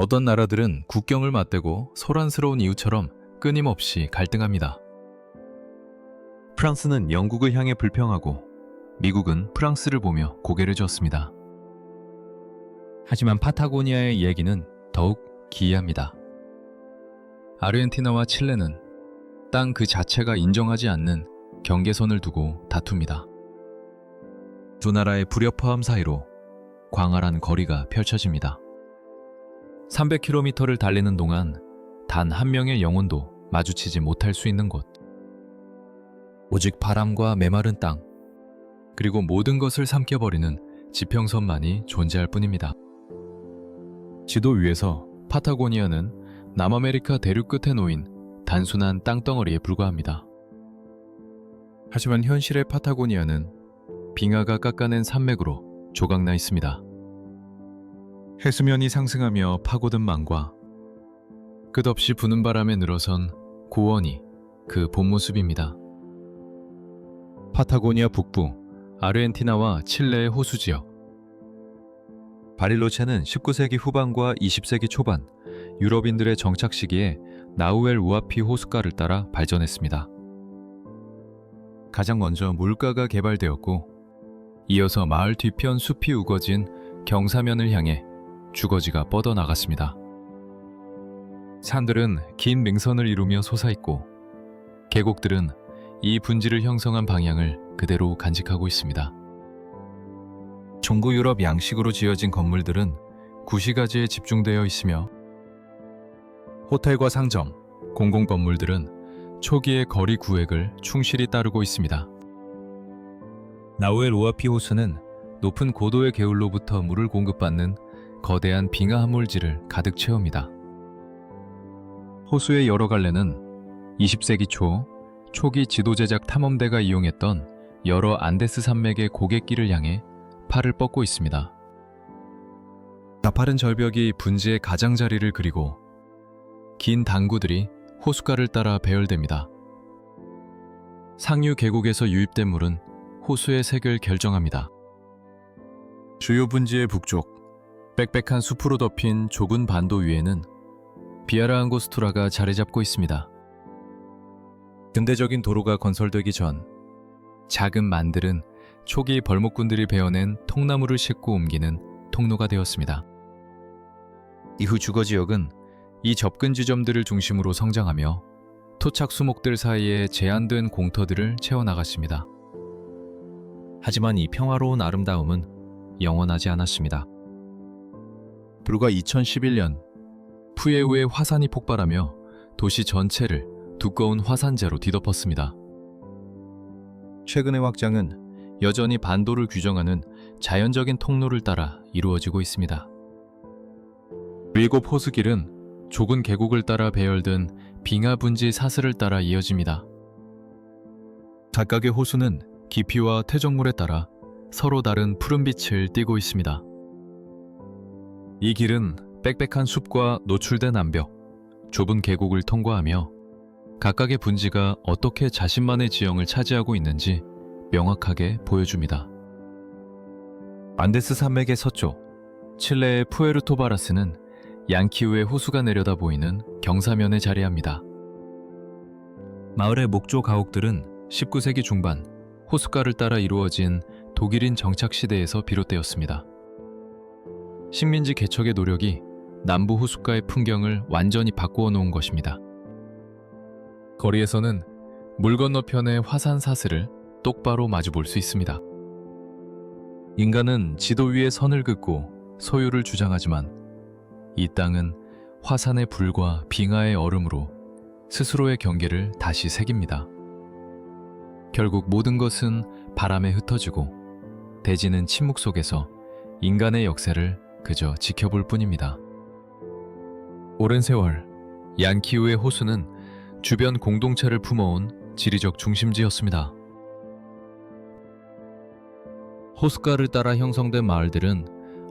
어떤 나라들은 국경을 맞대고 소란스러운 이유처럼 끊임없이 갈등합니다. 프랑스는 영국을 향해 불평하고 미국은 프랑스를 보며 고개를 젓습니다. 하지만 파타고니아의 얘기는 더욱 기이합니다. 아르헨티나와 칠레는 땅 그 자체가 인정하지 않는 경계선을 두고 다툽니다. 두 나라의 불협화음 사이로 광활한 거리가 펼쳐집니다. 300km를 달리는 동안 단 한 명의 영혼도 마주치지 못할 수 있는 곳. 오직 바람과 메마른 땅, 그리고 모든 것을 삼켜버리는 지평선만이 존재할 뿐입니다. 지도 위에서 파타고니아는 남아메리카 대륙 끝에 놓인 단순한 땅덩어리에 불과합니다. 하지만 현실의 파타고니아는 빙하가 깎아낸 산맥으로 조각나 있습니다. 해수면이 상승하며 파고든 망과 끝없이 부는 바람에 늘어선 고원이 그 본 모습입니다. 파타고니아 북부, 아르헨티나와 칠레의 호수 지역. 바릴로체는 19세기 후반과 20세기 초반 유럽인들의 정착 시기에 나우엘 우아피 호숫가를 따라 발전했습니다. 가장 먼저 물가가 개발되었고, 이어서 마을 뒤편 숲이 우거진 경사면을 향해 주거지가 뻗어나갔습니다. 산들은 긴 맹선을 이루며 솟아있고, 계곡들은 이 분지를 형성한 방향을 그대로 간직하고 있습니다. 중부 유럽 양식으로 지어진 건물들은 구시가지에 집중되어 있으며, 호텔과 상점, 공공건물들은 초기의 거리 구획을 충실히 따르고 있습니다. 나우엘 우아피 호수는 높은 고도의 개울로부터 물을 공급받는 거대한 빙하 함몰지를 가득 채웁니다. 호수의 여러 갈래는 20세기 초 초기 지도 제작 탐험대가 이용했던 여러 안데스 산맥의 고갯길을 향해 팔을 뻗고 있습니다. 가파른 절벽이 분지의 가장자리를 그리고 긴 당구들이 호숫가를 따라 배열됩니다. 상류 계곡에서 유입된 물은 호수의 색을 결정합니다. 주요 분지의 북쪽, 빽빽한 숲으로 덮인 좁은 반도 위에는 비아라 앙고스투라가 자리 잡고 있습니다. 근대적인 도로가 건설되기 전 작은 만들은 초기 벌목꾼들이 베어낸 통나무를 싣고 옮기는 통로가 되었습니다. 이후 주거지역은 이 접근 지점들을 중심으로 성장하며 토착 수목들 사이에 제한된 공터들을 채워나갔습니다. 하지만 이 평화로운 아름다움은 영원하지 않았습니다. 불과 2011년 푸에우의 화산이 폭발하며 도시 전체를 두꺼운 화산재로 뒤덮었습니다. 최근의 확장은 여전히 반도를 규정하는 자연적인 통로를 따라 이루어지고 있습니다. 7 호수길은 좁은 계곡을 따라 배열된 빙하 분지 사슬을 따라 이어집니다. 각각의 호수는 깊이와 퇴적물에 따라 서로 다른 푸른빛을 띠고 있습니다. 이 길은 빽빽한 숲과 노출된 암벽, 좁은 계곡을 통과하며 각각의 분지가 어떻게 자신만의 지형을 차지하고 있는지 명확하게 보여줍니다. 안데스 산맥의 서쪽, 칠레의 푸에르토바라스는 양키우의 호수가 내려다 보이는 경사면에 자리합니다. 마을의 목조 가옥들은 19세기 중반 호숫가를 따라 이루어진 독일인 정착 시대에서 비롯되었습니다. 식민지 개척의 노력이 남부 호숫가의 풍경을 완전히 바꾸어 놓은 것입니다. 거리에서는 물 건너편의 화산 사슬을 똑바로 마주 볼 수 있습니다. 인간은 지도 위에 선을 긋고 소유를 주장하지만 이 땅은 화산의 불과 빙하의 얼음으로 스스로의 경계를 다시 새깁니다. 결국 모든 것은 바람에 흩어지고 대지는 침묵 속에서 인간의 역사를 그저 지켜볼 뿐입니다. 오랜 세월 양키우의 호수는 주변 공동체를 품어온 지리적 중심지였습니다. 호숫가를 따라 형성된 마을들은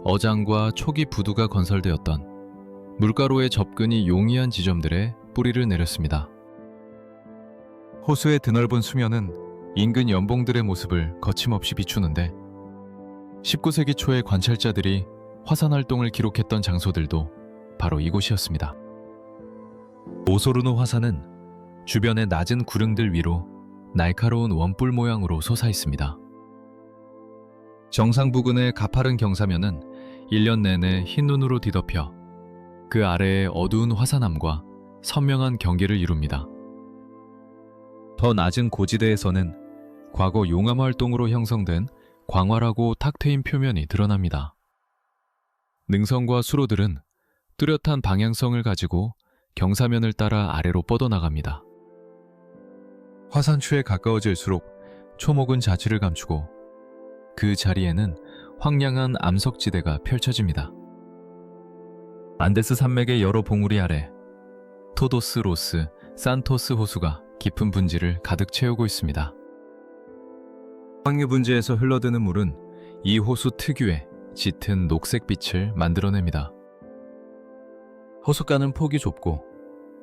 어장과 초기 부두가 건설되었던 물가로의 접근이 용이한 지점들에 뿌리를 내렸습니다. 호수의 드넓은 수면은 인근 연봉들의 모습을 거침없이 비추는데 19세기 초의 관찰자들이 화산 활동을 기록했던 장소들도 바로 이곳이었습니다. 오소르노 화산은 주변의 낮은 구릉들 위로 날카로운 원뿔 모양으로 솟아 있습니다. 정상 부근의 가파른 경사면은 1년 내내 흰 눈으로 뒤덮여 그 아래의 어두운 화산암과 선명한 경계를 이룹니다. 더 낮은 고지대에서는 과거 용암 활동으로 형성된 광활하고 탁 트인 표면이 드러납니다. 능선과 수로들은 뚜렷한 방향성을 가지고 경사면을 따라 아래로 뻗어나갑니다. 화산추에 가까워질수록 초목은 자취를 감추고 그 자리에는 황량한 암석지대가 펼쳐집니다. 안데스 산맥의 여러 봉우리 아래 토도스 로스, 산토스 호수가 깊은 분지를 가득 채우고 있습니다. 황유 분지에서 흘러드는 물은 이 호수 특유의 짙은 녹색빛을 만들어냅니다. 호숫가는 폭이 좁고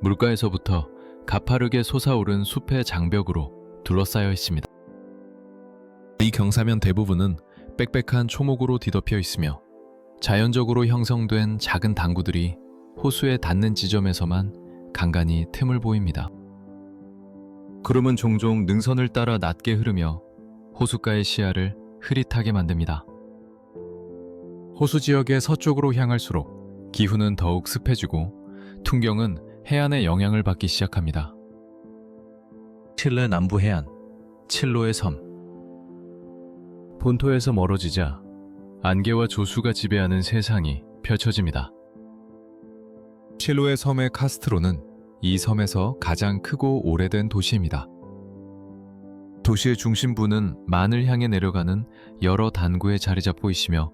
물가에서부터 가파르게 솟아오른 숲의 장벽으로 둘러싸여 있습니다. 이 경사면 대부분은 빽빽한 초목으로 뒤덮여 있으며 자연적으로 형성된 작은 당구들이 호수에 닿는 지점에서만 간간히 틈을 보입니다. 구름은 종종 능선을 따라 낮게 흐르며 호숫가의 시야를 흐릿하게 만듭니다. 호수 지역의 서쪽으로 향할수록 기후는 더욱 습해지고 풍경은 해안의 영향을 받기 시작합니다. 칠레 남부 해안, 칠로의 섬. 본토에서 멀어지자 안개와 조수가 지배하는 세상이 펼쳐집니다. 칠로의 섬의 카스트로는 이 섬에서 가장 크고 오래된 도시입니다. 도시의 중심부는 만을 향해 내려가는 여러 단구에 자리 잡고 있으며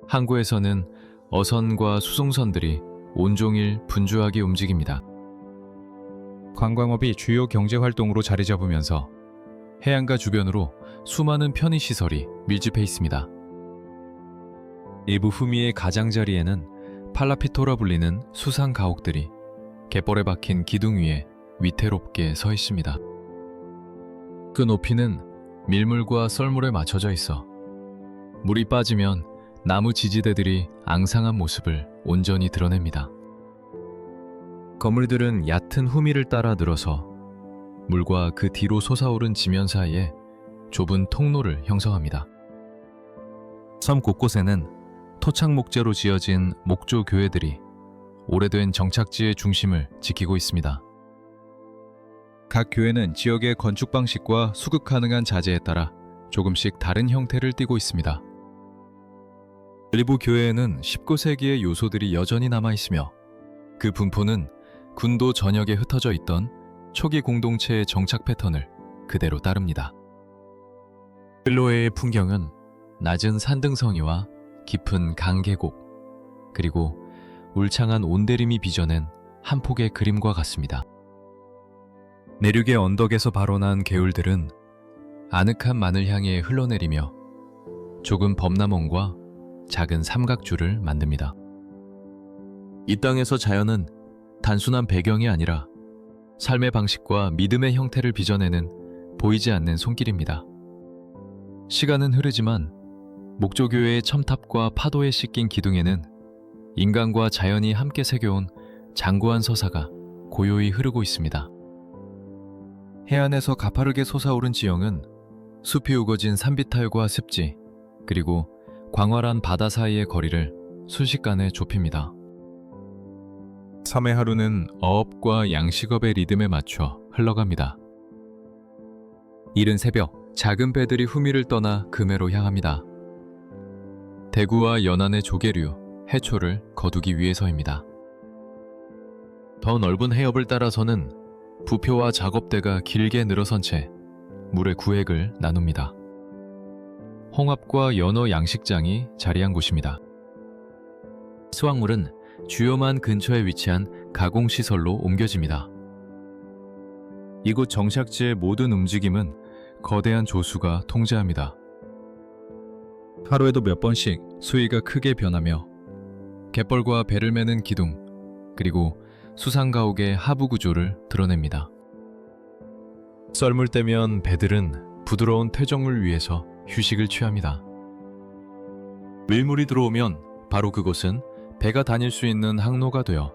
항구에서는 어선과 수송선들이 온종일 분주하게 움직입니다. 관광업이 주요 경제활동으로 자리 잡으면서 해안가 주변으로 수많은 편의시설이 밀집해 있습니다. 일부 후미의 가장자리에는 팔라피토라 불리는 수상 가옥들이 갯벌에 박힌 기둥 위에 위태롭게 서 있습니다. 그 높이는 밀물과 썰물에 맞춰져 있어 물이 빠지면 나무 지지대들이 앙상한 모습을 온전히 드러냅니다. 건물들은 얕은 후미를 따라 늘어서 물과 그 뒤로 솟아오른 지면 사이에 좁은 통로를 형성합니다. 섬 곳곳에는 토착 목재로 지어진 목조 교회들이 오래된 정착지의 중심을 지키고 있습니다. 각 교회는 지역의 건축 방식과 수급 가능한 자재에 따라 조금씩 다른 형태를 띠고 있습니다. 일부 교회에는 19세기의 요소들이 여전히 남아있으며 그 분포는 군도 전역에 흩어져 있던 초기 공동체의 정착 패턴을 그대로 따릅니다. 필로에의 풍경은 낮은 산등성이와 깊은 강 계곡, 그리고 울창한 온대림이 빚어낸 한 폭의 그림과 같습니다. 내륙의 언덕에서 발원한 개울들은 아늑한 만을 향해 흘러내리며 조금 범람원과 작은 삼각주를 만듭니다. 이 땅에서 자연은 단순한 배경이 아니라 삶의 방식과 믿음의 형태를 빚어내는 보이지 않는 손길입니다. 시간은 흐르지만 목조교회의 첨탑과 파도에 씻긴 기둥에는 인간과 자연이 함께 새겨온 장구한 서사가 고요히 흐르고 있습니다. 해안에서 가파르게 솟아오른 지형은 숲이 우거진 산비탈과 습지, 그리고 광활한 바다 사이의 거리를 순식간에 좁힙니다. 섬의 하루는 어업과 양식업의 리듬에 맞춰 흘러갑니다. 이른 새벽, 작은 배들이 후미를 떠나 금해로 향합니다. 대구와 연안의 조개류, 해초를 거두기 위해서입니다. 더 넓은 해협을 따라서는 부표와 작업대가 길게 늘어선 채 물의 구획을 나눕니다. 홍합과 연어 양식장이 자리한 곳입니다. 수확물은 주요만 근처에 위치한 가공시설로 옮겨집니다. 이곳 정착지의 모든 움직임은 거대한 조수가 통제합니다. 하루에도 몇 번씩 수위가 크게 변하며 갯벌과 배를 매는 기둥, 그리고 수상가옥의 하부 구조를 드러냅니다. 썰물 때면 배들은 부드러운 퇴적물 위에서 휴식을 취합니다. 밀물이 들어오면 바로 그곳은 배가 다닐 수 있는 항로가 되어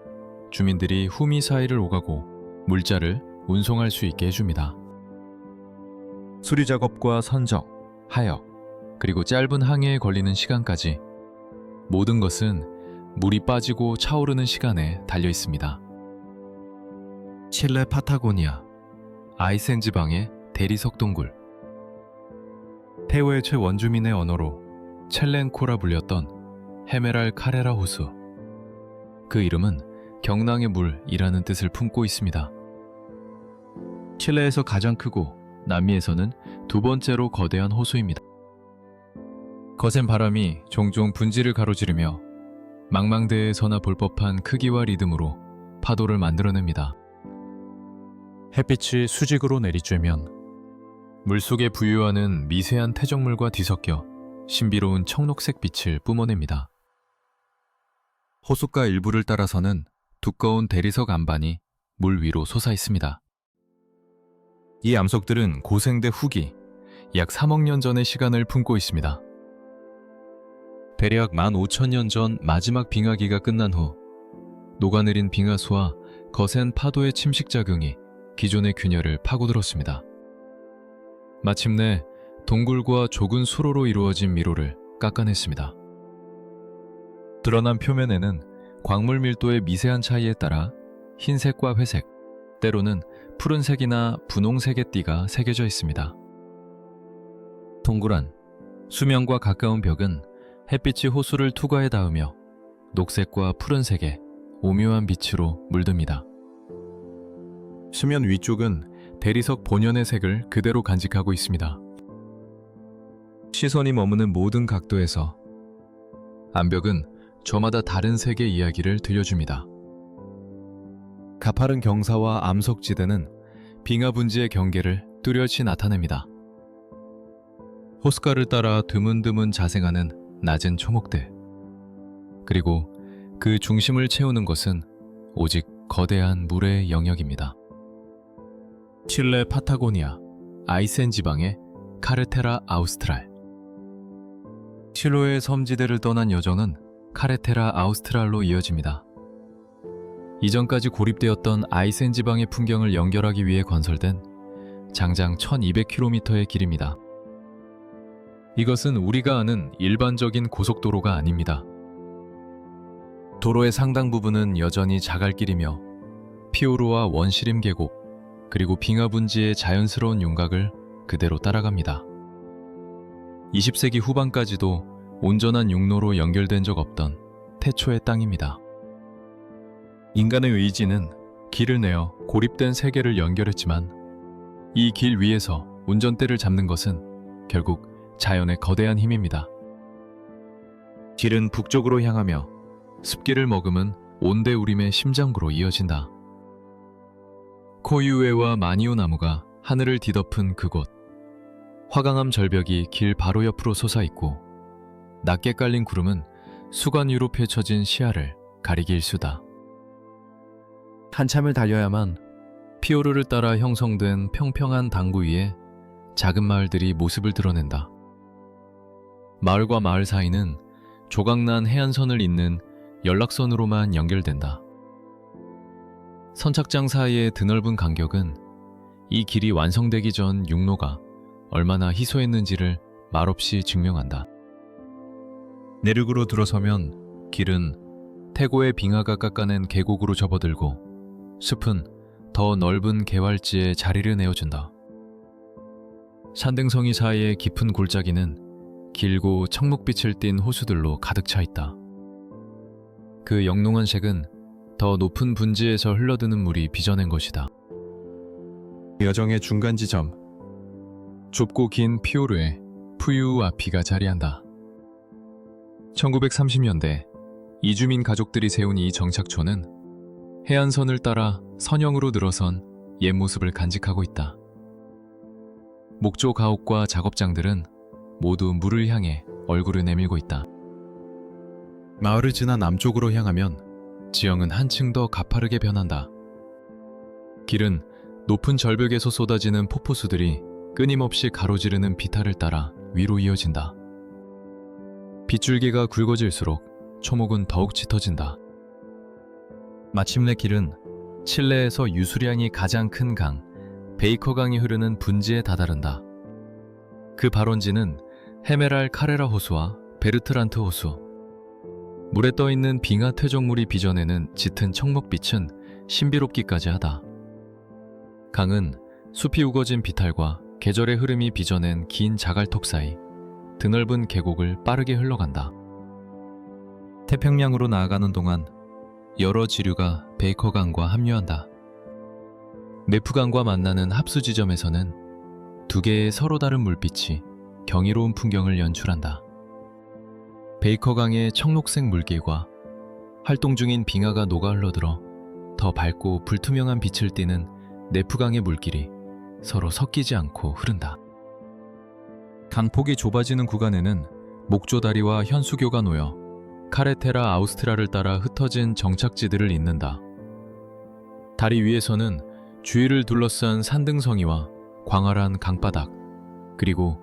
주민들이 후미 사이를 오가고 물자를 운송할 수 있게 해줍니다. 수리 작업과 선적, 하역, 그리고 짧은 항해에 걸리는 시간까지 모든 것은 물이 빠지고 차오르는 시간에 달려 있습니다. 칠레 파타고니아, 아이센 지방의 대리석 동굴. 태우의 최원주민의 언어로 첼렌코라 불렸던 헤메랄 카레라 호수. 그 이름은 경랑의 물이라는 뜻을 품고 있습니다. 칠레에서 가장 크고 남미에서는 두 번째로 거대한 호수입니다. 거센 바람이 종종 분지를 가로지르며 망망대해에서나 볼 법한 크기와 리듬으로 파도를 만들어냅니다. 햇빛이 수직으로 내리쬐면 물속에 부유하는 미세한 태적물과 뒤섞여 신비로운 청록색 빛을 뿜어냅니다. 호숫가 일부를 따라서는 두꺼운 대리석 암반이 물 위로 솟아 있습니다. 이 암석들은 고생대 후기, 약 3억 년 전의 시간을 품고 있습니다. 대략 15,000년 전 마지막 빙하기가 끝난 후 녹아내린 빙하수와 거센 파도의 침식작용이 기존의 균열을 파고들었습니다. 마침내 동굴과 좁은 수로로 이루어진 미로를 깎아냈습니다. 드러난 표면에는 광물 밀도의 미세한 차이에 따라 흰색과 회색, 때로는 푸른색이나 분홍색의 띠가 새겨져 있습니다. 동굴 안, 수면과 가까운 벽은 햇빛이 호수를 투과해 닿으며 녹색과 푸른색의 오묘한 빛으로 물듭니다. 수면 위쪽은 대리석 본연의 색을 그대로 간직하고 있습니다. 시선이 머무는 모든 각도에서 암벽은 저마다 다른 색의 이야기를 들려줍니다. 가파른 경사와 암석지대는 빙하 분지의 경계를 뚜렷이 나타냅니다. 호숫가를 따라 드문드문 자생하는 낮은 초목들, 그리고 그 중심을 채우는 것은 오직 거대한 물의 영역입니다. 칠레 파타고니아, 아이센 지방의 카르테라 아우스트랄. 칠로의 섬지대를 떠난 여정은 카르테라 아우스트랄로 이어집니다. 이전까지 고립되었던 아이센 지방의 풍경을 연결하기 위해 건설된 장장 1200km의 길입니다. 이것은 우리가 아는 일반적인 고속도로가 아닙니다. 도로의 상당 부분은 여전히 자갈길이며 피오르와 원시림 계곡, 그리고 빙하 분지의 자연스러운 윤곽을 그대로 따라갑니다. 20세기 후반까지도 온전한 육로로 연결된 적 없던 태초의 땅입니다. 인간의 의지는 길을 내어 고립된 세계를 연결했지만 이 길 위에서 운전대를 잡는 것은 결국 자연의 거대한 힘입니다. 길은 북쪽으로 향하며 습기를 머금은 온대우림의 심장구로 이어진다. 코유에와 마니오 나무가 하늘을 뒤덮은 그곳. 화강암 절벽이 길 바로 옆으로 솟아있고 낮게 깔린 구름은 수관 위로 펼쳐진 시야를 가리기 일쑤다. 한참을 달려야만 피오르를 따라 형성된 평평한 당구 위에 작은 마을들이 모습을 드러낸다. 마을과 마을 사이는 조각난 해안선을 잇는 연락선으로만 연결된다. 선착장 사이의 드넓은 간격은 이 길이 완성되기 전 육로가 얼마나 희소했는지를 말없이 증명한다. 내륙으로 들어서면 길은 태고의 빙하가 깎아낸 계곡으로 접어들고 숲은 더 넓은 개활지에 자리를 내어준다. 산등성이 사이의 깊은 골짜기는 길고 청록빛을 띤 호수들로 가득 차 있다. 그 영롱한 색은 더 높은 분지에서 흘러드는 물이 빚어낸 것이다. 여정의 중간 지점, 좁고 긴 피오르에 푸유아피가 자리한다. 1930년대 이주민 가족들이 세운 이 정착촌은 해안선을 따라 선형으로 늘어선 옛 모습을 간직하고 있다. 목조 가옥과 작업장들은 모두 물을 향해 얼굴을 내밀고 있다. 마을을 지나 남쪽으로 향하면 지형은 한층 더 가파르게 변한다. 길은 높은 절벽에서 쏟아지는 폭포수들이 끊임없이 가로지르는 비탈을 따라 위로 이어진다. 빗줄기가 굵어질수록 초목은 더욱 짙어진다. 마침내 길은 칠레에서 유수량이 가장 큰 강, 베이커강이 흐르는 분지에 다다른다. 그 발원지는 헤메랄 카레라 호수와 베르트란트 호수. 물에 떠있는 빙하 퇴적물이 빚어내는 짙은 청목빛은 신비롭기까지 하다. 강은 숲이 우거진 비탈과 계절의 흐름이 빚어낸 긴 자갈턱 사이 드넓은 계곡을 빠르게 흘러간다. 태평양으로 나아가는 동안 여러 지류가 베이커강과 합류한다. 네프강과 만나는 합수 지점에서는 두 개의 서로 다른 물빛이 경이로운 풍경을 연출한다. 베이커강의 청록색 물길과 활동 중인 빙하가 녹아 흘러들어 더 밝고 불투명한 빛을 띠는 네프강의 물길이 서로 섞이지 않고 흐른다. 강폭이 좁아지는 구간에는 목조다리와 현수교가 놓여 카레테라 아우스트라를 따라 흩어진 정착지들을 잇는다. 다리 위에서는 주위를 둘러싼 산등성이와 광활한 강바닥, 그리고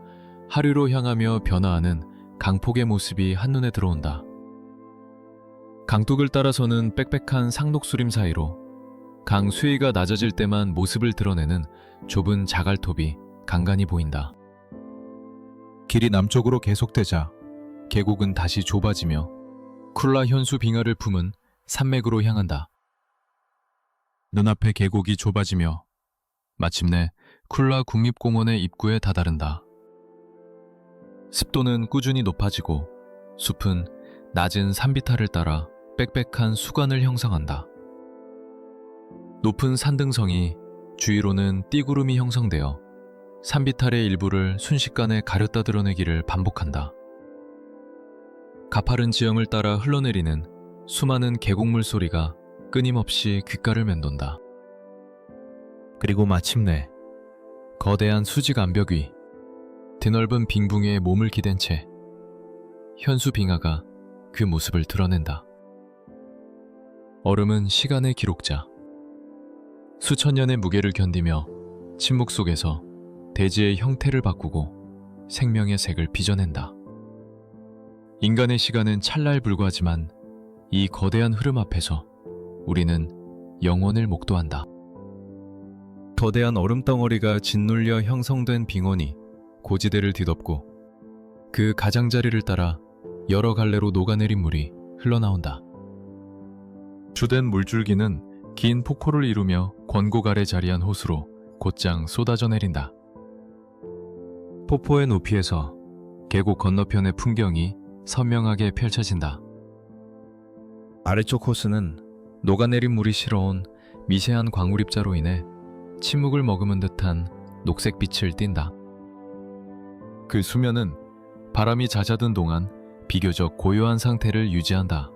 하류로 향하며 변화하는 강폭의 모습이 한눈에 들어온다. 강둑을 따라서는 빽빽한 상록수림 사이로 강 수위가 낮아질 때만 모습을 드러내는 좁은 자갈톱이 간간히 보인다. 길이 남쪽으로 계속되자 계곡은 다시 좁아지며 쿨라 현수 빙하를 품은 산맥으로 향한다. 눈앞의 계곡이 좁아지며 마침내 쿨라 국립공원의 입구에 다다른다. 습도는 꾸준히 높아지고 숲은 낮은 산비탈을 따라 빽빽한 수관을 형성한다. 높은 산등성이 주위로는 띠구름이 형성되어 산비탈의 일부를 순식간에 가렸다 드러내기를 반복한다. 가파른 지형을 따라 흘러내리는 수많은 계곡물 소리가 끊임없이 귓가를 맴돈다. 그리고 마침내 거대한 수직 암벽 위 드넓은 빙붕에 몸을 기댄 채 현수 빙하가 그 모습을 드러낸다. 얼음은 시간의 기록자. 수천 년의 무게를 견디며 침묵 속에서 대지의 형태를 바꾸고 생명의 색을 빚어낸다. 인간의 시간은 찰나에 불과하지만 이 거대한 흐름 앞에서 우리는 영원을 목도한다. 거대한 얼음덩어리가 짓눌려 형성된 빙원이 고지대를 뒤덮고 그 가장자리를 따라 여러 갈래로 녹아내린 물이 흘러나온다. 주된 물줄기는 긴 폭포를 이루며 권곡 아래 자리한 호수로 곧장 쏟아져 내린다. 폭포의 높이에서 계곡 건너편의 풍경이 선명하게 펼쳐진다. 아래쪽 호수는 녹아내린 물이 실어온 미세한 광물입자로 인해 침묵을 머금은 듯한 녹색 빛을 띈다. 그 수면은 바람이 잦아든 동안 비교적 고요한 상태를 유지한다.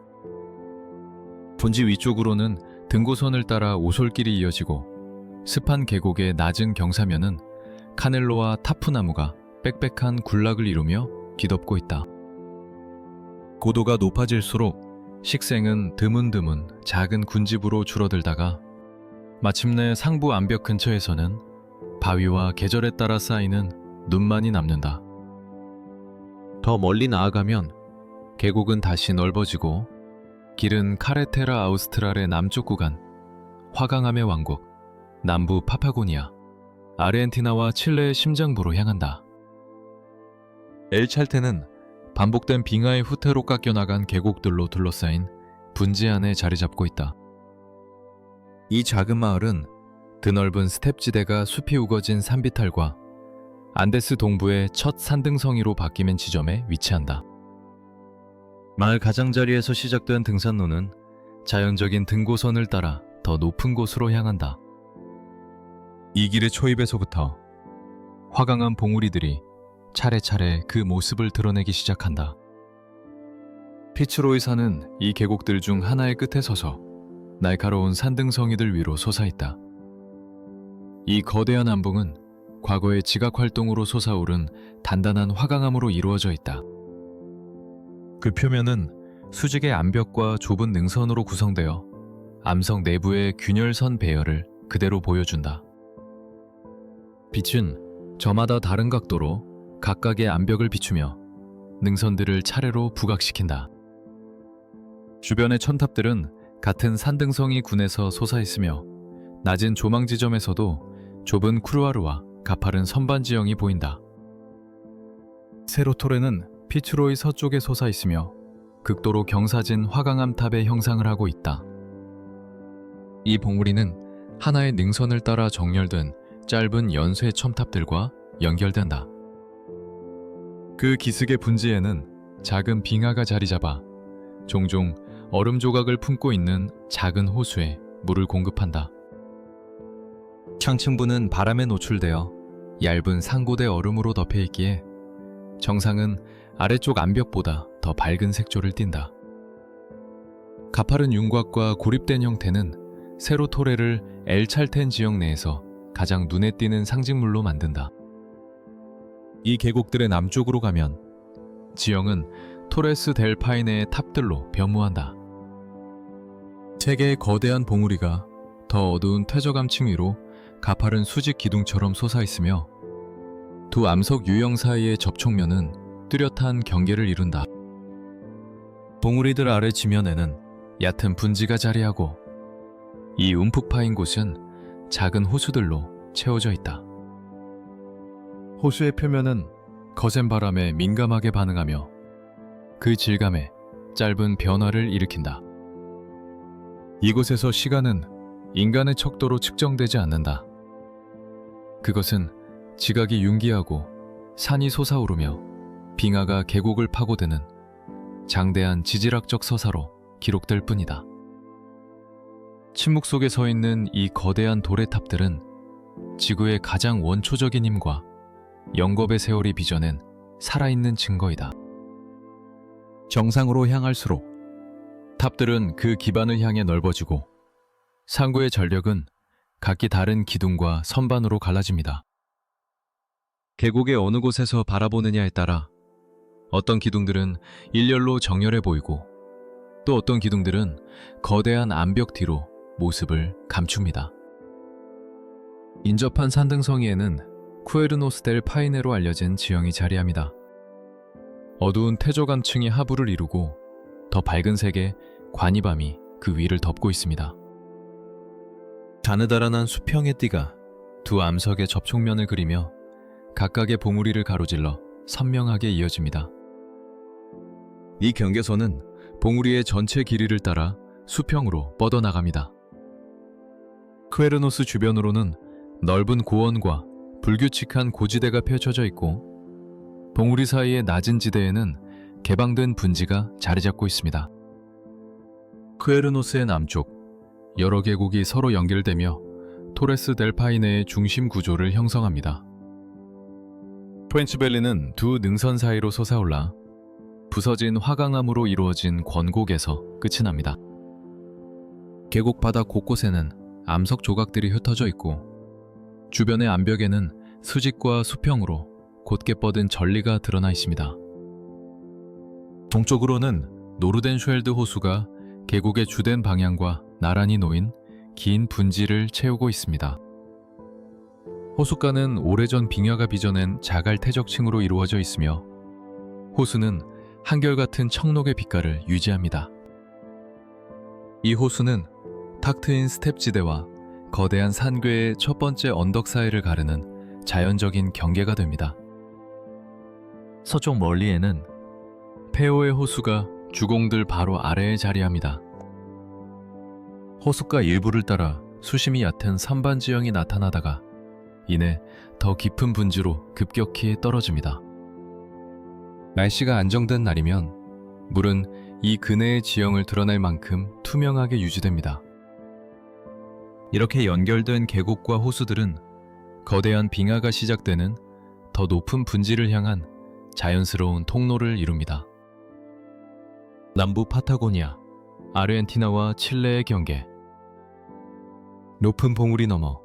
분지 위쪽으로는 등고선을 따라 오솔길이 이어지고 습한 계곡의 낮은 경사면은 카넬로와 타프나무가 빽빽한 군락을 이루며 뒤덮고 있다. 고도가 높아질수록 식생은 드문드문 작은 군집으로 줄어들다가 마침내 상부 암벽 근처에서는 바위와 계절에 따라 쌓이는 눈만이 남는다. 더 멀리 나아가면 계곡은 다시 넓어지고 길은 카레테라 아우스트랄의 남쪽 구간, 화강암의 왕국, 남부 파파고니아, 아르헨티나와 칠레의 심장부로 향한다. 엘찰테는 반복된 빙하의 후퇴로 깎여나간 계곡들로 둘러싸인 분지 안에 자리 잡고 있다. 이 작은 마을은 드넓은 스텝지대가 숲이 우거진 산비탈과 안데스 동부의 첫 산등성이로 바뀌는 지점에 위치한다. 마을 가장자리에서 시작된 등산로는 자연적인 등고선을 따라 더 높은 곳으로 향한다. 이 길의 초입에서부터 화강암 봉우리들이 차례차례 그 모습을 드러내기 시작한다. 피츠로이 산은 이 계곡들 중 하나의 끝에 서서 날카로운 산등성이들 위로 솟아있다. 이 거대한 암봉은 과거의 지각활동으로 솟아오른 단단한 화강암으로 이루어져 있다. 그 표면은 수직의 암벽과 좁은 능선으로 구성되어 암석 내부의 균열선 배열을 그대로 보여준다. 빛은 저마다 다른 각도로 각각의 암벽을 비추며 능선들을 차례로 부각시킨다. 주변의 첨탑들은 같은 산등성이 군에서 솟아있으며 낮은 조망 지점에서도 좁은 쿠르와르와 가파른 선반 지형이 보인다. 세로토레는 피츠로이 서쪽에 솟아있으며 극도로 경사진 화강암 탑의 형상을 하고 있다. 이 봉우리는 하나의 능선을 따라 정렬된 짧은 연쇄 첨탑들과 연결된다. 그 기슭의 분지에는 작은 빙하가 자리 잡아 종종 얼음 조각을 품고 있는 작은 호수에 물을 공급한다. 창층부는 바람에 노출되어 얇은 상고대 얼음으로 덮여 있기에 정상은 아래쪽 암벽보다 더 밝은 색조를 띈다. 가파른 윤곽과 고립된 형태는 세로토레를 엘찰텐 지역 내에서 가장 눈에 띄는 상징물로 만든다. 이 계곡들의 남쪽으로 가면 지형은 토레스 델 파이네의 탑들로 변모한다. 세 개의 거대한 봉우리가 더 어두운 퇴적암층 위로 가파른 수직 기둥처럼 솟아있으며 두 암석 유형 사이의 접촉면은 뚜렷한 경계를 이룬다. 봉우리들 아래 지면에는 얕은 분지가 자리하고 이 움푹 파인 곳은 작은 호수들로 채워져 있다. 호수의 표면은 거센 바람에 민감하게 반응하며 그 질감에 짧은 변화를 일으킨다. 이곳에서 시간은 인간의 척도로 측정되지 않는다. 그것은 지각이 융기하고 산이 솟아오르며 빙하가 계곡을 파고드는 장대한 지질학적 서사로 기록될 뿐이다. 침묵 속에 서 있는 이 거대한 돌의 탑들은 지구의 가장 원초적인 힘과 영겁의 세월이 빚어낸 살아있는 증거이다. 정상으로 향할수록 탑들은 그 기반을 향해 넓어지고 상구의 전력은 각기 다른 기둥과 선반으로 갈라집니다. 계곡의 어느 곳에서 바라보느냐에 따라 어떤 기둥들은 일렬로 정렬해 보이고 또 어떤 기둥들은 거대한 암벽 뒤로 모습을 감춥니다. 인접한 산등성이에는 쿠에르노스 델 파이네로 알려진 지형이 자리합니다. 어두운 퇴적암층이 하부를 이루고 더 밝은 색의 관이밤이 그 위를 덮고 있습니다. 가느다란한 수평의 띠가 두 암석의 접촉면을 그리며 각각의 봉우리를 가로질러 선명하게 이어집니다. 이 경계선은 봉우리의 전체 길이를 따라 수평으로 뻗어나갑니다. 쿠에르노스 주변으로는 넓은 고원과 불규칙한 고지대가 펼쳐져 있고 봉우리 사이의 낮은 지대에는 개방된 분지가 자리 잡고 있습니다. 쿠에르노스의 남쪽, 여러 계곡이 서로 연결되며 토레스 델 파이네의 중심 구조를 형성합니다. 프렌치밸리는 두 능선 사이로 솟아올라 부서진 화강암으로 이루어진 권곡에서 끝이 납니다. 계곡 바닥 곳곳에는 암석 조각들이 흩어져 있고 주변의 암벽에는 수직과 수평으로 곧게 뻗은 전리가 드러나 있습니다. 동쪽으로는 노르덴슈엘드 호수가 계곡의 주된 방향과 나란히 놓인 긴 분지를 채우고 있습니다. 호숫가는 오래전 빙하가 빚어낸 자갈 퇴적층으로 이루어져 있으며 호수는 한결같은 청록의 빛깔을 유지합니다. 이 호수는 탁 트인 스텝 지대와 거대한 산괴의 첫 번째 언덕 사이를 가르는 자연적인 경계가 됩니다. 서쪽 멀리에는 페오의 호수가 주공들 바로 아래에 자리합니다. 호숫가 일부를 따라 수심이 얕은 선반 지형이 나타나다가 이내 더 깊은 분지로 급격히 떨어집니다. 날씨가 안정된 날이면 물은 이 근해의 지형을 드러낼 만큼 투명하게 유지됩니다. 이렇게 연결된 계곡과 호수들은 거대한 빙하가 시작되는 더 높은 분지를 향한 자연스러운 통로를 이룹니다. 남부 파타고니아, 아르헨티나와 칠레의 경계. 높은 봉우리 너머,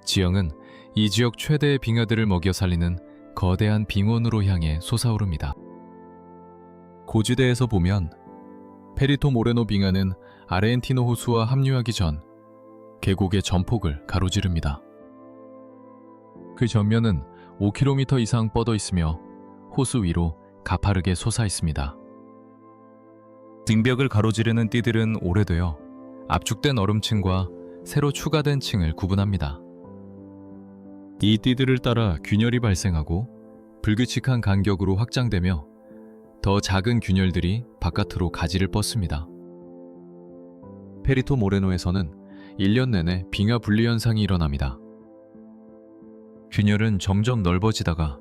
지형은 이 지역 최대의 빙하들을 먹여 살리는 거대한 빙원으로 향해 솟아오릅니다. 고지대에서 보면 페리토 모레노 빙하는 아르헨티노 호수와 합류하기 전 계곡의 전폭을 가로지릅니다. 그 전면은 5km 이상 뻗어 있으며 호수 위로 가파르게 솟아 있습니다. 빙벽을 가로지르는 띠들은 오래되어 압축된 얼음층과 새로 추가된 층을 구분합니다. 이 띠들을 따라 균열이 발생하고 불규칙한 간격으로 확장되며 더 작은 균열들이 바깥으로 가지를 뻗습니다. 페리토 모레노에서는 1년 내내 빙하 분리 현상이 일어납니다. 균열은 점점 넓어지다가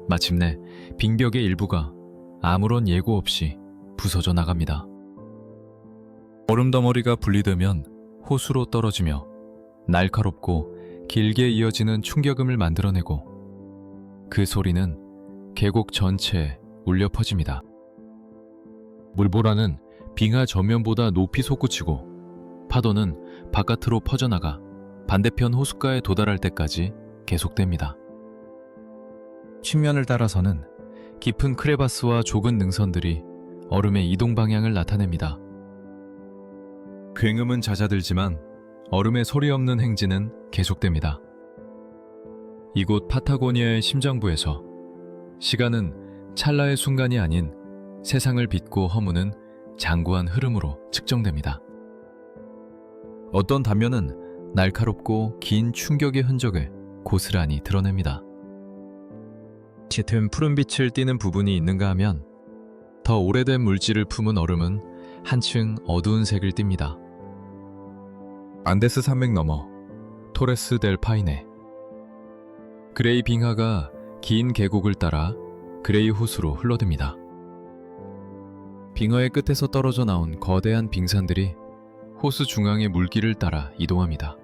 마침내 빙벽의 일부가 아무런 예고 없이 부서져 나갑니다. 얼음 덩어리가 분리되면 호수로 떨어지며 날카롭고 길게 이어지는 충격음을 만들어내고 그 소리는 계곡 전체에 울려 퍼집니다. 물보라는 빙하 전면보다 높이 솟구치고 파도는 바깥으로 퍼져나가 반대편 호숫가에 도달할 때까지 계속됩니다. 측면을 따라서는 깊은 크레바스와 좁은 능선들이 얼음의 이동 방향을 나타냅니다. 굉음은 잦아들지만 얼음의 소리 없는 행진은 계속됩니다. 이곳 파타고니아의 심장부에서 시간은 찰나의 순간이 아닌 세상을 빚고 허무는 장구한 흐름으로 측정됩니다. 어떤 단면은 날카롭고 긴 충격의 흔적을 고스란히 드러냅니다. 짙은 푸른빛을 띠는 부분이 있는가 하면 더 오래된 물질을 품은 얼음은 한층 어두운 색을 띱니다. 안데스 산맥 너머 토레스 델 파이네. 그레이 빙하가 긴 계곡을 따라 그레이 호수로 흘러듭니다. 빙하의 끝에서 떨어져 나온 거대한 빙산들이 호수 중앙의 물길을 따라 이동합니다.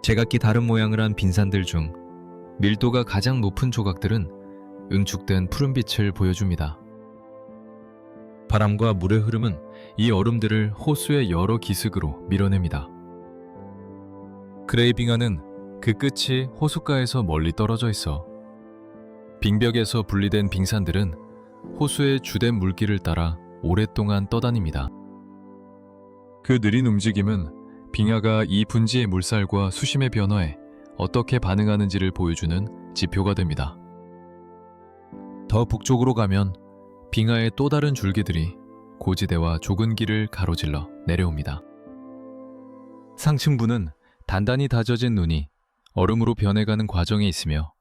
제각기 다른 모양을 한 빙산들 중 밀도가 가장 높은 조각들은 응축된 푸른빛을 보여줍니다. 바람과 물의 흐름은 이 얼음들을 호수의 여러 기슭으로 밀어냅니다. 그레이 빙하는 그 끝이 호숫가에서 멀리 떨어져 있어 빙벽에서 분리된 빙산들은 호수의 주된 물길을 따라 오랫동안 떠다닙니다. 그 느린 움직임은 빙하가 이 분지의 물살과 수심의 변화에 어떻게 반응하는지를 보여주는 지표가 됩니다. 더 북쪽으로 가면 빙하의 또 다른 줄기들이 고지대와 좁은 길을 가로질러 내려옵니다. 상층부는 단단히 다져진 눈이 얼음으로 변해가는 과정에 있으며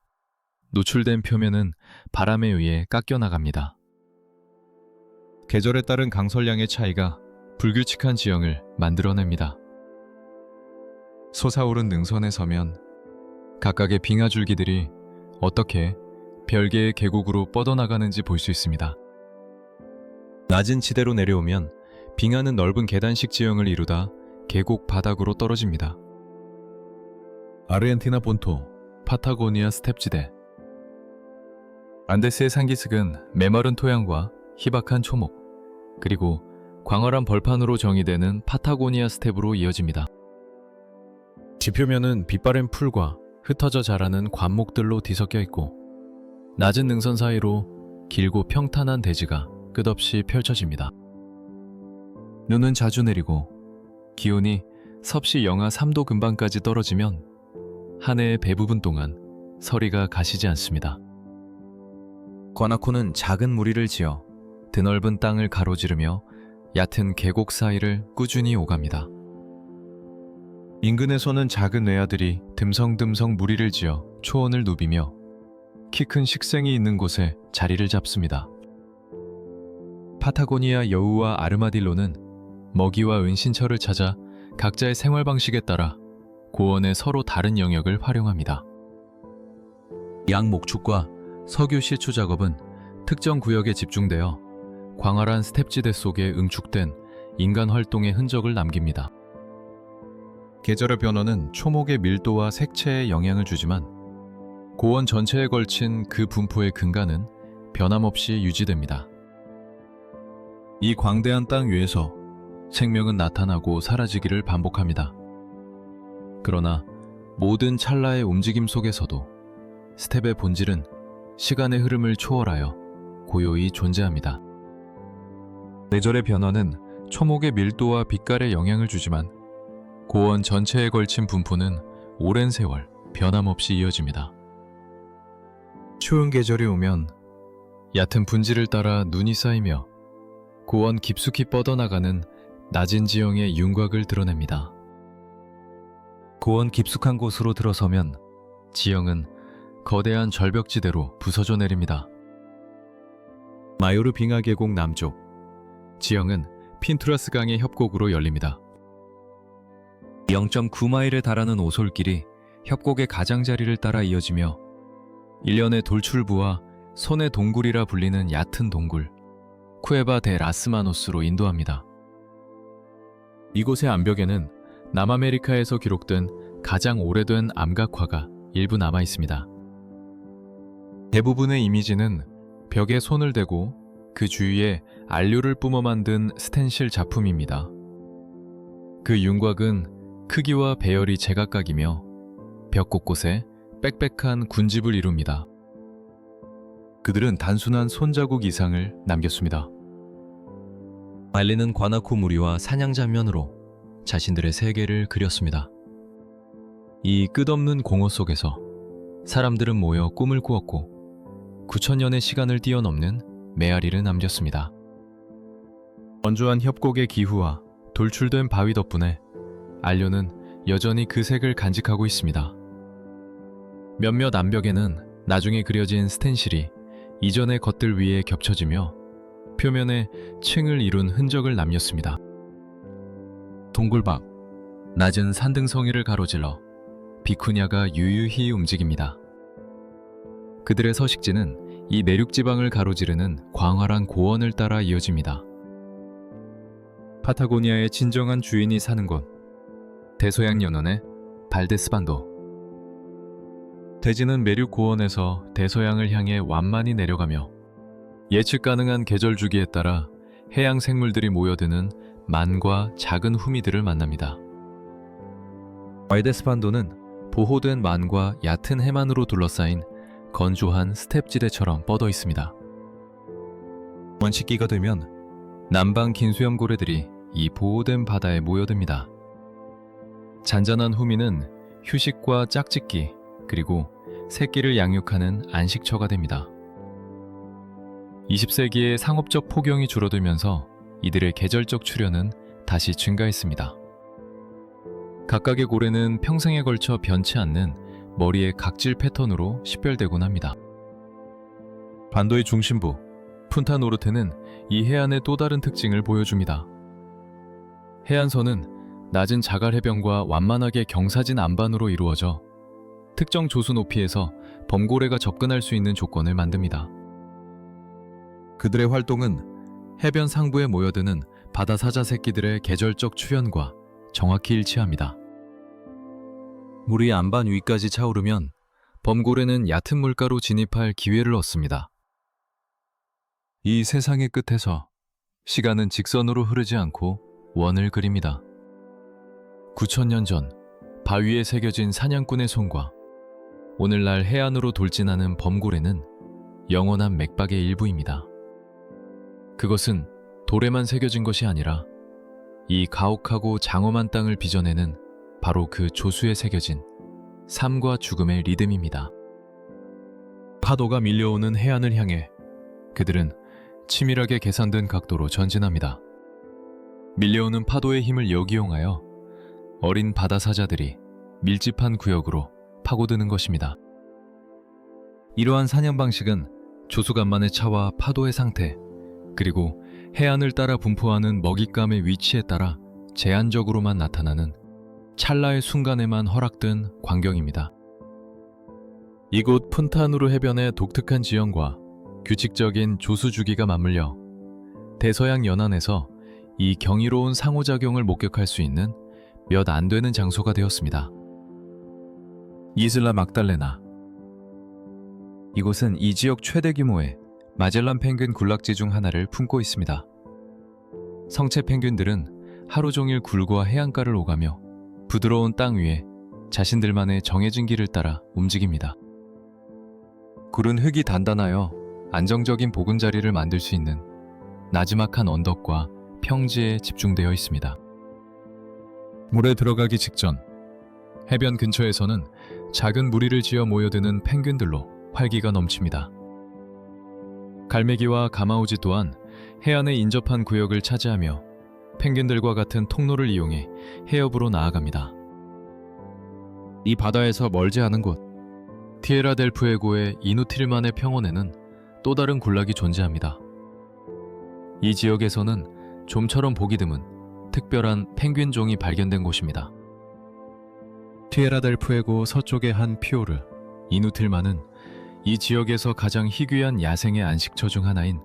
노출된 표면은 바람에 의해 깎여 나갑니다. 계절에 따른 강설량의 차이가 불규칙한 지형을 만들어냅니다. 솟아오른 능선에 서면 각각의 빙하 줄기들이 어떻게 별개의 계곡으로 뻗어나가는지 볼 수 있습니다. 낮은 지대로 내려오면 빙하는 넓은 계단식 지형을 이루다 계곡 바닥으로 떨어집니다. 아르헨티나 본토, 파타고니아 스텝지대. 안데스의 산기슭은 메마른 토양과 희박한 초목, 그리고 광활한 벌판으로 정의되는 파타고니아 스텝으로 이어집니다. 지표면은 빛바랜 풀과 흩어져 자라는 관목들로 뒤섞여 있고 낮은 능선 사이로 길고 평탄한 대지가 끝없이 펼쳐집니다. 눈은 자주 내리고 기온이 섭씨 영하 3도 근방까지 떨어지면 한 해의 대부분 동안 서리가 가시지 않습니다. 과나코는 작은 무리를 지어 드넓은 땅을 가로지르며 얕은 계곡 사이를 꾸준히 오갑니다. 인근에서는 작은 외아들이 듬성듬성 무리를 지어 초원을 누비며 키 큰 식생이 있는 곳에 자리를 잡습니다. 파타고니아 여우와 아르마딜로는 먹이와 은신처를 찾아 각자의 생활 방식에 따라 고원의 서로 다른 영역을 활용합니다. 양 목축과 석유 시추 작업은 특정 구역에 집중되어 광활한 스텝지대 속에 응축된 인간 활동의 흔적을 남깁니다. 계절의 변화는 초목의 밀도와 색채에 영향을 주지만 고원 전체에 걸친 그 분포의 근간은 변함없이 유지됩니다. 이 광대한 땅 위에서 생명은 나타나고 사라지기를 반복합니다. 그러나 모든 찰나의 움직임 속에서도 스텝의 본질은 시간의 흐름을 초월하여 고요히 존재합니다. 계절의 변화는 초목의 밀도와 빛깔에 영향을 주지만 고원 전체에 걸친 분포는 오랜 세월 변함없이 이어집니다. 추운 계절이 오면 얕은 분지를 따라 눈이 쌓이며 고원 깊숙이 뻗어나가는 낮은 지형의 윤곽을 드러냅니다. 고원 깊숙한 곳으로 들어서면 지형은 거대한 절벽지대로 부서져 내립니다. 마요르 빙하 계곡 남쪽, 지형은 핀투라스 강의 협곡으로 열립니다. 0.9마일에 달하는 오솔길이 협곡의 가장자리를 따라 이어지며 일련의 돌출부와 손의 동굴이라 불리는 얕은 동굴, 쿠에바 데 라스마노스로 인도합니다. 이곳의 암벽에는 남아메리카에서 기록된 가장 오래된 암각화가 일부 남아 있습니다. 대부분의 이미지는 벽에 손을 대고 그 주위에 안료를 뿜어 만든 스텐실 작품입니다. 그 윤곽은 크기와 배열이 제각각이며 벽 곳곳에 빽빽한 군집을 이룹니다. 그들은 단순한 손자국 이상을 남겼습니다. 말리는 관아코 무리와 사냥 장면으로 자신들의 세계를 그렸습니다. 이 끝없는 공허 속에서 사람들은 모여 꿈을 꾸었고 9,000년의 시간을 뛰어넘는 메아리를 남겼습니다. 건조한 협곡의 기후와 돌출된 바위 덕분에 안료는 여전히 그 색을 간직하고 있습니다. 몇몇 암벽에는 나중에 그려진 스텐실이 이전의 것들 위에 겹쳐지며 표면에 층을 이룬 흔적을 남겼습니다. 동굴밖, 낮은 산등성이를 가로질러 비쿠냐가 유유히 움직입니다. 그들의 서식지는 이 내륙지방을 가로지르는 광활한 고원을 따라 이어집니다. 파타고니아의 진정한 주인이 사는 곳, 대서양 연원의 발데스반도. 대지는 매륙 고원에서 대서양을 향해 완만히 내려가며 예측 가능한 계절 주기에 따라 해양 생물들이 모여드는 만과 작은 후미들을 만납니다. 발데스반도는 보호된 만과 얕은 해만으로 둘러싸인 건조한 스텝지대처럼 뻗어 있습니다. 원식기가 되면 남방 긴수염 고래들이 이 보호된 바다에 모여듭니다. 잔잔한 후미는 휴식과 짝짓기 그리고 새끼를 양육하는 안식처가 됩니다. 20세기에 상업적 포경이 줄어들면서 이들의 계절적 출현은 다시 증가했습니다. 각각의 고래는 평생에 걸쳐 변치 않는 머리의 각질 패턴으로 식별되곤 합니다. 반도의 중심부, 푼타노르테는 이 해안의 또 다른 특징을 보여줍니다. 해안선은 낮은 자갈 해변과 완만하게 경사진 안반으로 이루어져 특정 조수 높이에서 범고래가 접근할 수 있는 조건을 만듭니다. 그들의 활동은 해변 상부에 모여드는 바다 사자 새끼들의 계절적 출현과 정확히 일치합니다. 물이 안반 위까지 차오르면 범고래는 얕은 물가로 진입할 기회를 얻습니다. 이 세상의 끝에서 시간은 직선으로 흐르지 않고 원을 그립니다. 9,000년 전 바위에 새겨진 사냥꾼의 손과 오늘날 해안으로 돌진하는 범고래는 영원한 맥박의 일부입니다. 그것은 돌에만 새겨진 것이 아니라 이 가혹하고 장엄한 땅을 빚어내는 바로 그 조수에 새겨진 삶과 죽음의 리듬입니다. 파도가 밀려오는 해안을 향해 그들은 치밀하게 계산된 각도로 전진합니다. 밀려오는 파도의 힘을 역이용하여 어린 바다 사자들이 밀집한 구역으로 파고드는 것입니다. 이러한 사냥 방식은 조수간만의 차와 파도의 상태, 그리고 해안을 따라 분포하는 먹잇감의 위치에 따라 제한적으로만 나타나는 찰나의 순간에만 허락된 광경입니다. 이곳 푼타누르 해변의 독특한 지형과 규칙적인 조수 주기가 맞물려 대서양 연안에서 이 경이로운 상호작용을 목격할 수 있는 몇 안 되는 장소가 되었습니다. 이슬라 막달레나. 이곳은 이 지역 최대 규모의 마젤란 펭귄 군락지 중 하나를 품고 있습니다. 성체 펭귄들은 하루 종일 굴과 해안가를 오가며 부드러운 땅 위에 자신들만의 정해진 길을 따라 움직입니다. 굴은 흙이 단단하여 안정적인 보금자리를 만들 수 있는 나지막한 언덕과 평지에 집중되어 있습니다. 물에 들어가기 직전 해변 근처에서는 작은 무리를 지어 모여드는 펭귄들로 활기가 넘칩니다. 갈매기와 가마우지 또한 해안에 인접한 구역을 차지하며 펭귄들과 같은 통로를 이용해 해협으로 나아갑니다. 이 바다에서 멀지 않은 곳 티에라 델 푸에고의 이누틸만의 평원에는 또 다른 군락이 존재합니다. 이 지역에서는 좀처럼 보기 드문 특별한 펭귄종이 발견된 곳입니다. 티에라 델 푸에고 서쪽의 한 피오르 이누틸만은 이 지역에서 가장 희귀한 야생의 안식처 중 하나인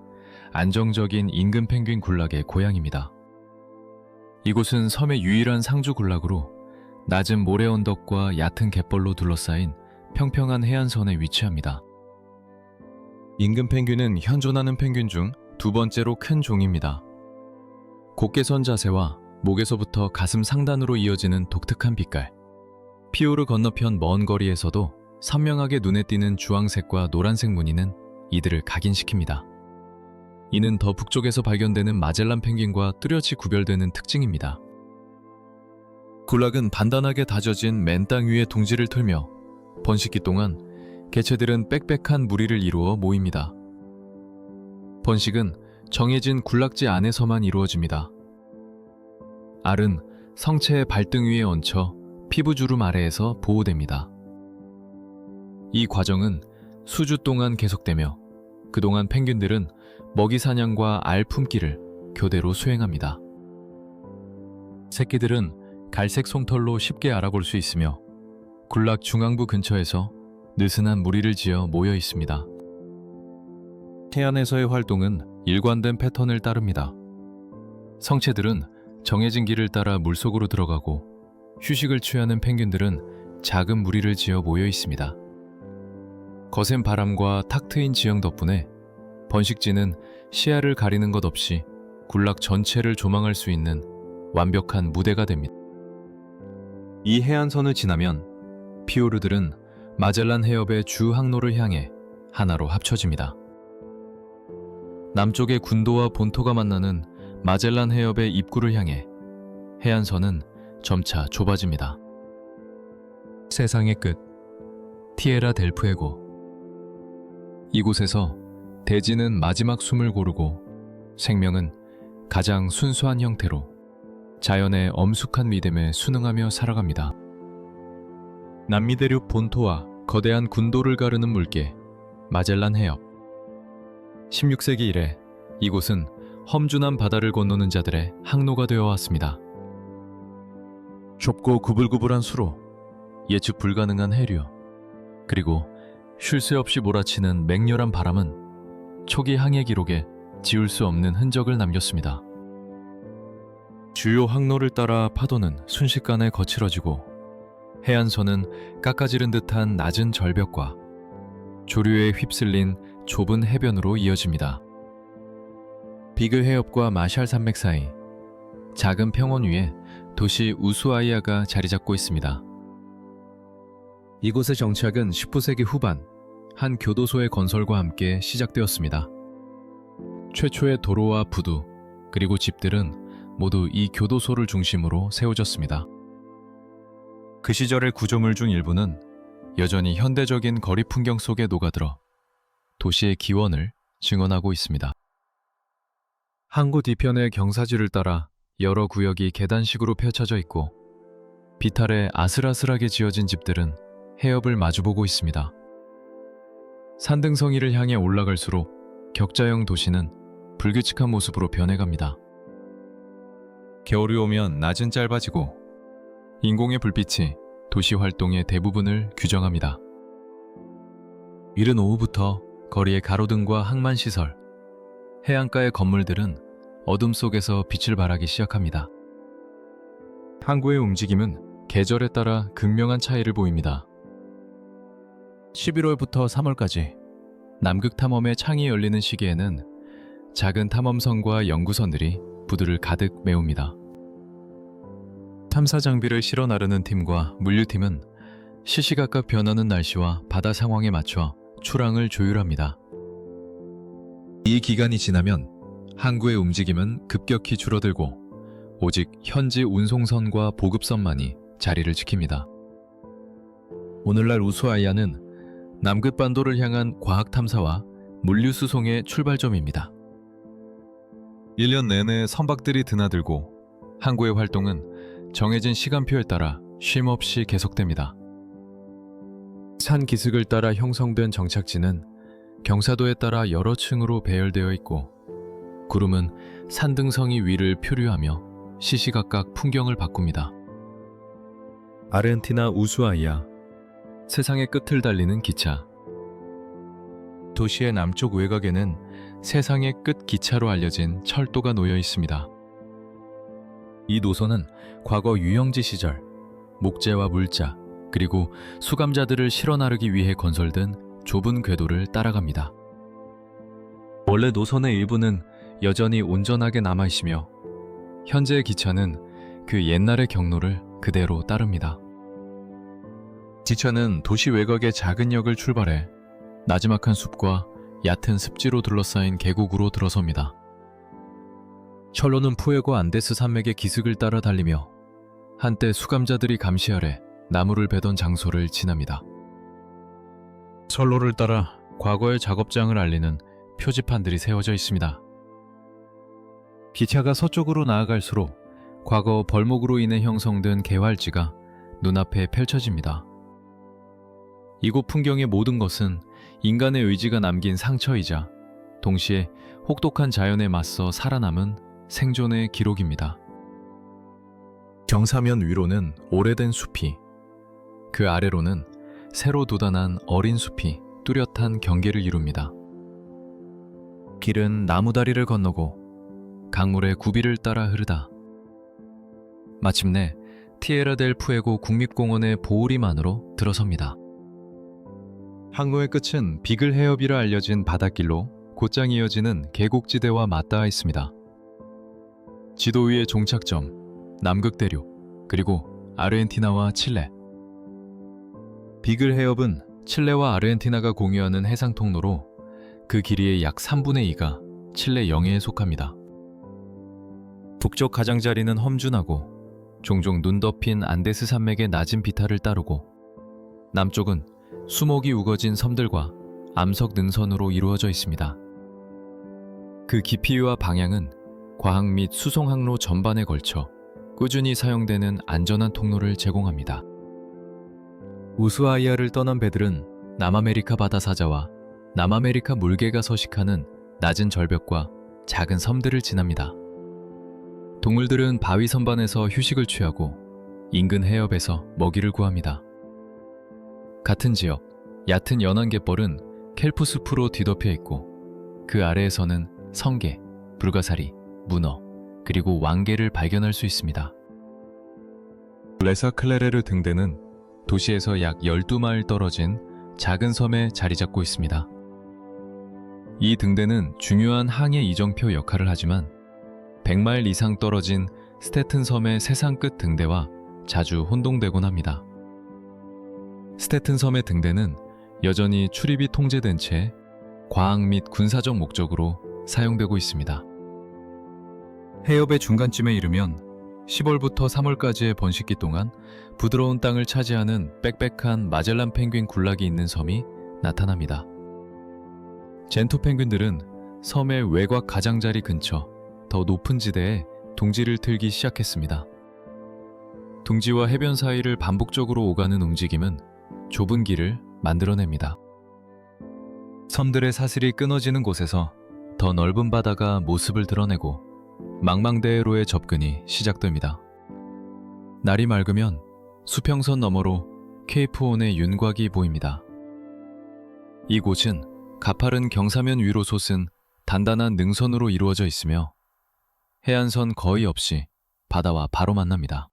안정적인 임금 펭귄 군락의 고향입니다. 이곳은 섬의 유일한 상주 군락으로 낮은 모래 언덕과 얕은 갯벌로 둘러싸인 평평한 해안선에 위치합니다. 임금 펭귄은 현존하는 펭귄 중 두 번째로 큰 종입니다. 곧게 선 자세와 목에서부터 가슴 상단으로 이어지는 독특한 빛깔, 피오르 건너편 먼 거리에서도 선명하게 눈에 띄는 주황색과 노란색 무늬는 이들을 각인시킵니다. 이는 더 북쪽에서 발견되는 마젤란 펭귄과 뚜렷이 구별되는 특징입니다. 군락은 단단하게 다져진 맨 땅 위에 둥지를 틀며 번식기 동안 개체들은 빽빽한 무리를 이루어 모입니다. 번식은 정해진 군락지 안에서만 이루어집니다. 알은 성체의 발등 위에 얹혀 피부주름 아래에서 보호됩니다. 이 과정은 수주 동안 계속되며 그동안 펭귄들은 먹이 사냥과 알 품기를 교대로 수행합니다. 새끼들은 갈색 솜털로 쉽게 알아볼 수 있으며 군락 중앙부 근처에서 느슨한 무리를 지어 모여 있습니다. 해안에서의 활동은 일관된 패턴을 따릅니다. 성체들은 정해진 길을 따라 물속으로 들어가고 휴식을 취하는 펭귄들은 작은 무리를 지어 모여 있습니다. 거센 바람과 탁 트인 지형 덕분에 번식지는 시야를 가리는 것 없이 군락 전체를 조망할 수 있는 완벽한 무대가 됩니다. 이 해안선을 지나면 피오르들은 마젤란 해협의 주 항로를 향해 하나로 합쳐집니다. 남쪽의 군도와 본토가 만나는 마젤란 해협의 입구를 향해 해안선은 점차 좁아집니다. 세상의 끝, 티에라 델 푸에고. 이곳에서 대지는 마지막 숨을 고르고 생명은 가장 순수한 형태로 자연의 엄숙한 믿음에 순응하며 살아갑니다. 남미 대륙 본토와 거대한 군도를 가르는 물개, 마젤란 해협. 16세기 이래 이곳은 험준한 바다를 건너는 자들의 항로가 되어 왔습니다. 좁고 구불구불한 수로, 예측 불가능한 해류, 그리고 쉴 새 없이 몰아치는 맹렬한 바람은 초기 항해 기록에 지울 수 없는 흔적을 남겼습니다. 주요 항로를 따라 파도는 순식간에 거칠어지고 해안선은 깎아지른 듯한 낮은 절벽과 조류에 휩쓸린 좁은 해변으로 이어집니다. 비그 해협과 마샬 산맥 사이 작은 평원 위에 도시 우수아이아가 자리 잡고 있습니다. 이곳의 정착은 19세기 후반 한 교도소의 건설과 함께 시작되었습니다. 최초의 도로와 부두 그리고 집들은 모두 이 교도소를 중심으로 세워졌습니다. 그 시절의 구조물 중 일부는 여전히 현대적인 거리 풍경 속에 녹아들어 도시의 기원을 증언하고 있습니다. 항구 뒤편의 경사지를 따라 여러 구역이 계단식으로 펼쳐져 있고 비탈에 아슬아슬하게 지어진 집들은 해협을 마주보고 있습니다. 산등성이를 향해 올라갈수록 격자형 도시는 불규칙한 모습으로 변해갑니다. 겨울이 오면 낮은 짧아지고 인공의 불빛이 도시 활동의 대부분을 규정합니다. 이른 오후부터 거리의 가로등과 항만시설, 해안가의 건물들은 어둠 속에서 빛을 발하기 시작합니다. 항구의 움직임은 계절에 따라 극명한 차이를 보입니다. 11월부터 3월까지 남극 탐험의 창이 열리는 시기에는 작은 탐험선과 연구선들이 부두를 가득 메웁니다. 탐사 장비를 실어 나르는 팀과 물류팀은 시시각각 변하는 날씨와 바다 상황에 맞춰 출항을 조율합니다. 이 기간이 지나면 항구의 움직임은 급격히 줄어들고 오직 현지 운송선과 보급선만이 자리를 지킵니다. 오늘날 우수아이아는 남극반도를 향한 과학 탐사와 물류 수송의 출발점입니다. 1년 내내 선박들이 드나들고 항구의 활동은 정해진 시간표에 따라 쉼 없이 계속됩니다. 산 기슭을 따라 형성된 정착지는 경사도에 따라 여러 층으로 배열되어 있고 구름은 산등성이 위를 표류하며 시시각각 풍경을 바꿉니다. 아르헨티나 우수아이아, 세상의 끝을 달리는 기차. 도시의 남쪽 외곽에는 세상의 끝 기차로 알려진 철도가 놓여 있습니다. 이 노선은 과거 유영지 시절 목재와 물자 그리고 수감자들을 실어 나르기 위해 건설된 좁은 궤도를 따라갑니다. 원래 노선의 일부는 여전히 온전하게 남아 있으며 현재의 기차는 그 옛날의 경로를 그대로 따릅니다. 기차는 도시 외곽의 작은 역을 출발해 나지막한 숲과 얕은 습지로 둘러싸인 계곡으로 들어섭니다. 철로는 푸에고 안데스 산맥의 기슭을 따라 달리며 한때 수감자들이 감시 아래 나무를 베던 장소를 지납니다. 철로를 따라 과거의 작업장을 알리는 표지판들이 세워져 있습니다. 기차가 서쪽으로 나아갈수록 과거 벌목으로 인해 형성된 개활지가 눈앞에 펼쳐집니다. 이곳 풍경의 모든 것은 인간의 의지가 남긴 상처이자 동시에 혹독한 자연에 맞서 살아남은 생존의 기록입니다. 경사면 위로는 오래된 숲이, 그 아래로는 새로 돋아난 어린 숲이 뚜렷한 경계를 이룹니다. 길은 나무다리를 건너고 강물의 구비를 따라 흐르다 마침내 티에라 델 푸에고 국립공원의 보우림 안으로 들어섭니다. 항로의 끝은 비글 해협이라 알려진 바닷길로 곧장 이어지는 계곡지대와 맞닿아 있습니다. 지도 위의 종착점, 남극대륙, 그리고 아르헨티나와 칠레. 비글 해협은 칠레와 아르헨티나가 공유하는 해상 통로로 그 길이의 약 3분의 2가 칠레 영해에 속합니다. 북쪽 가장자리는 험준하고 종종 눈 덮인 안데스 산맥의 낮은 비탈을 따르고 남쪽은 수목이 우거진 섬들과 암석 능선으로 이루어져 있습니다. 그 깊이와 방향은 과학 및 수송 항로 전반에 걸쳐 꾸준히 사용되는 안전한 통로를 제공합니다. 우수아이아를 떠난 배들은 남아메리카 바다 사자와 남아메리카 물개가 서식하는 낮은 절벽과 작은 섬들을 지납니다. 동물들은 바위 선반에서 휴식을 취하고 인근 해협에서 먹이를 구합니다. 같은 지역, 얕은 연안 갯벌은 켈프 숲으로 뒤덮여 있고 그 아래에서는 성게, 불가사리, 문어, 그리고 왕개를 발견할 수 있습니다. 레사 클레레르 등대는 도시에서 약 12마일 떨어진 작은 섬에 자리 잡고 있습니다. 이 등대는 중요한 항해 이정표 역할을 하지만 100마일 이상 떨어진 스테튼 섬의 세상 끝 등대와 자주 혼동되곤 합니다. 스테튼 섬의 등대는 여전히 출입이 통제된 채 과학 및 군사적 목적으로 사용되고 있습니다. 해협의 중간쯤에 이르면 10월부터 3월까지의 번식기 동안 부드러운 땅을 차지하는 빽빽한 마젤란 펭귄 군락이 있는 섬이 나타납니다. 젠토 펭귄들은 섬의 외곽 가장자리 근처 더 높은 지대에 둥지를 틀기 시작했습니다. 둥지와 해변 사이를 반복적으로 오가는 움직임은 좁은 길을 만들어냅니다. 섬들의 사슬이 끊어지는 곳에서 더 넓은 바다가 모습을 드러내고 망망대해로의 접근이 시작됩니다. 날이 맑으면 수평선 너머로 케이프온의 윤곽이 보입니다. 이곳은 가파른 경사면 위로 솟은 단단한 능선으로 이루어져 있으며 해안선 거의 없이 바다와 바로 만납니다.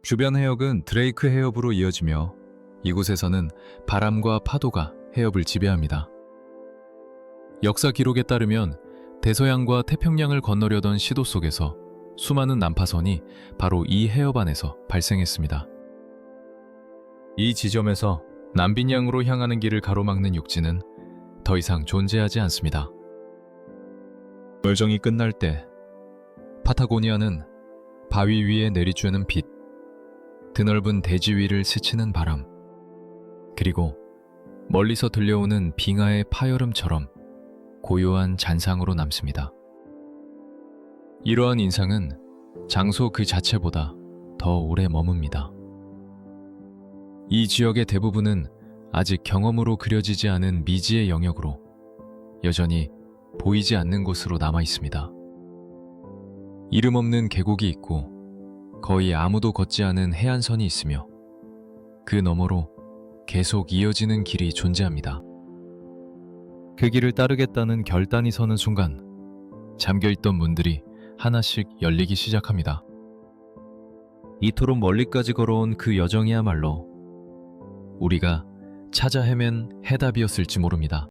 주변 해역은 드레이크 해협으로 이어지며 이곳에서는 바람과 파도가 해협을 지배합니다. 역사 기록에 따르면 대서양과 태평양을 건너려던 시도 속에서 수많은 난파선이 바로 이 해협 안에서 발생했습니다. 이 지점에서 남빈양으로 향하는 길을 가로막는 육지는 더 이상 존재하지 않습니다. 멸종이 끝날 때 파타고니아는 바위 위에 내리쬐는 빛, 드넓은 대지 위를 스치는 바람, 그리고 멀리서 들려오는 빙하의 파열음처럼 고요한 잔상으로 남습니다. 이러한 인상은 장소 그 자체보다 더 오래 머뭅니다. 이 지역의 대부분은 아직 경험으로 그려지지 않은 미지의 영역으로 여전히 보이지 않는 곳으로 남아 있습니다. 이름 없는 계곡이 있고 거의 아무도 걷지 않은 해안선이 있으며 그 너머로 계속 이어지는 길이 존재합니다. 그 길을 따르겠다는 결단이 서는 순간 잠겨있던 문들이 하나씩 열리기 시작합니다. 이토록 멀리까지 걸어온 그 여정이야말로 우리가 찾아 헤맨 해답이었을지 모릅니다.